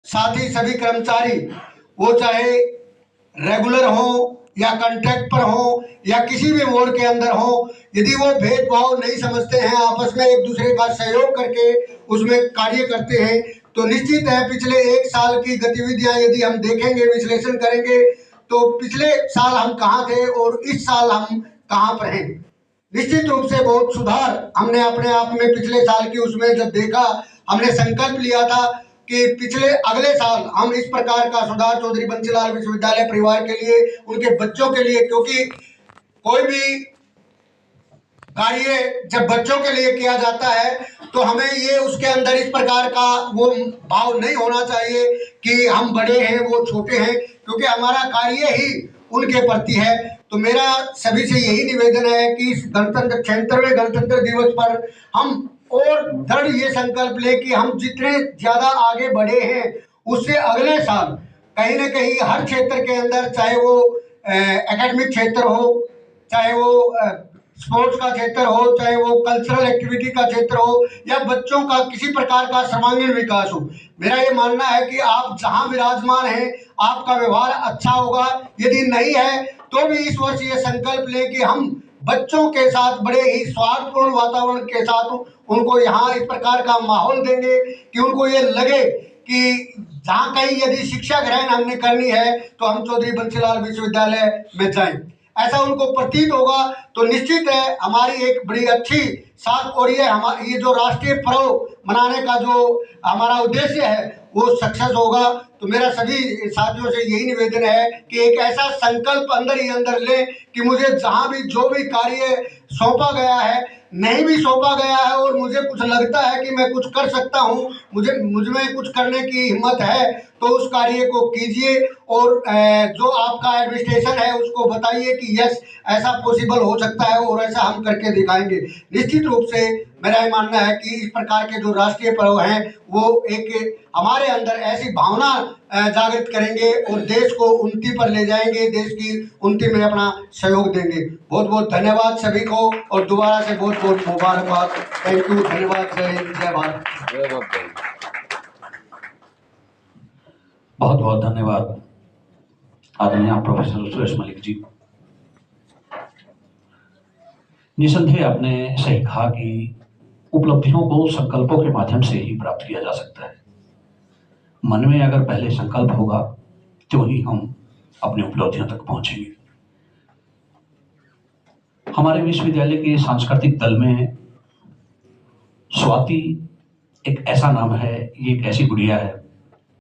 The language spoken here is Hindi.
साथ ही सभी कर्मचारी, वो चाहे रेगुलर हो या कॉन्ट्रैक्ट पर हो या किसी भी मोड के अंदर हो, यदि वो भेदभाव नहीं समझते हैं, आपस में एक दूसरे का सहयोग करके उसमें कार्य करते हैं, तो निश्चित है पिछले 1 साल की गतिविधियां यदि हम देखेंगे, विश्लेषण करेंगे, तो पिछले साल हम कहाँ थे और इस साल हम कहाँ पर हैं। निश्चित रूप से बहुत सुधार हमने अपने आप में पिछले साल की उसमें जब देखा, हमने संकल्प लिया था कि पिछले अगले साल हम इस प्रकार का सुधार चौधरी बंसीलाल विश्वविद्यालय परिवार के लिए, उनके बच्चों के लिए, क्योंकि कोई भी कार्य जब बच्चों के लिए किया जाता है तो हमें ये उसके अंदर इस प्रकार का वो भाव नहीं होना चाहिए कि हम बड़े हैं वो छोटे हैं, क्योंकि हमारा कार्य ही उनके प्रति है। तो मेरा सभी से यही निवेदन है कि इस गणतंत्र 76वें गणतंत्र दिवस पर हम और दृढ़ ये संकल्प ले कि हम जितने ज्यादा आगे बढ़े हैं उससे अगले साल कहीं ना कहीं हर क्षेत्र के अंदर, चाहे वो एकेडमिक क्षेत्र हो, चाहे वो स्पोर्ट्स का क्षेत्र हो, चाहे वो कल्चरल एक्टिविटी का क्षेत्र हो या बच्चों का किसी प्रकार का सर्वांगीण विकास हो, मेरा ये मानना है कि आप जहां विराजमान हैं आपका व्यवहार अच्छा होगा। यदि नहीं है तो भी इस वर्ष ये संकल्प ले कि हम बच्चों के साथ बड़े ही स्वास्थ्यपूर्ण वातावरण के साथ उनको यहाँ इस प्रकार का माहौल देंगे कि उनको ये लगे कि जहाँ कहीं यदि शिक्षा ग्रहण हमने करनी है तो हम चौधरी बंसीलाल विश्वविद्यालय में जाएं, ऐसा उनको प्रतीत होगा। तो निश्चित है हमारी एक बड़ी अच्छी साथ, और ये जो राष्ट्रीय पर्व मनाने का जो हमारा उद्देश्य है वो सक्सेस होगा। तो मेरा सभी साथियों से यही निवेदन है कि एक ऐसा संकल्प अंदर ही अंदर ले कि मुझे जहां भी जो भी कार्य सौंपा गया है, नहीं भी सौंपा गया है और मुझे कुछ लगता है कि मैं कुछ कर सकता हूं, मुझ में कुछ करने की हिम्मत है, तो उस कार्य को कीजिए और जो आपका एडमिनिस्ट्रेशन है उसको बताइए कि यस ऐसा पॉसिबल हो सकता है और ऐसा हम करके दिखाएंगे। निश्चित रूप से मेरा ये मानना है कि इस प्रकार के जो राष्ट्रीय पर्व हैं वो एक हमारे अंदर ऐसी भावना जागृत करेंगे और देश को उन्नति पर ले जाएंगे, देश की उन्नति में अपना सहयोग देंगे। बहुत बहुत धन्यवाद सभी को और दोबारा से बहुत बहुत मुबारकबाद। थैंक यू, धन्यवाद, जय भारत। बहुत बहुत धन्यवाद आदरणीय प्रोफेसर सुरेश मलिक जी। निसंदेह आपने सही कहा कि उपलब्धियों को संकल्पों के माध्यम से ही प्राप्त किया जा सकता है। मन में अगर पहले संकल्प होगा तो ही हम अपनी उपलब्धियों तक पहुंचेंगे। हमारे विश्वविद्यालय के सांस्कृतिक दल में स्वाति एक ऐसा नाम है, ये एक ऐसी गुड़िया है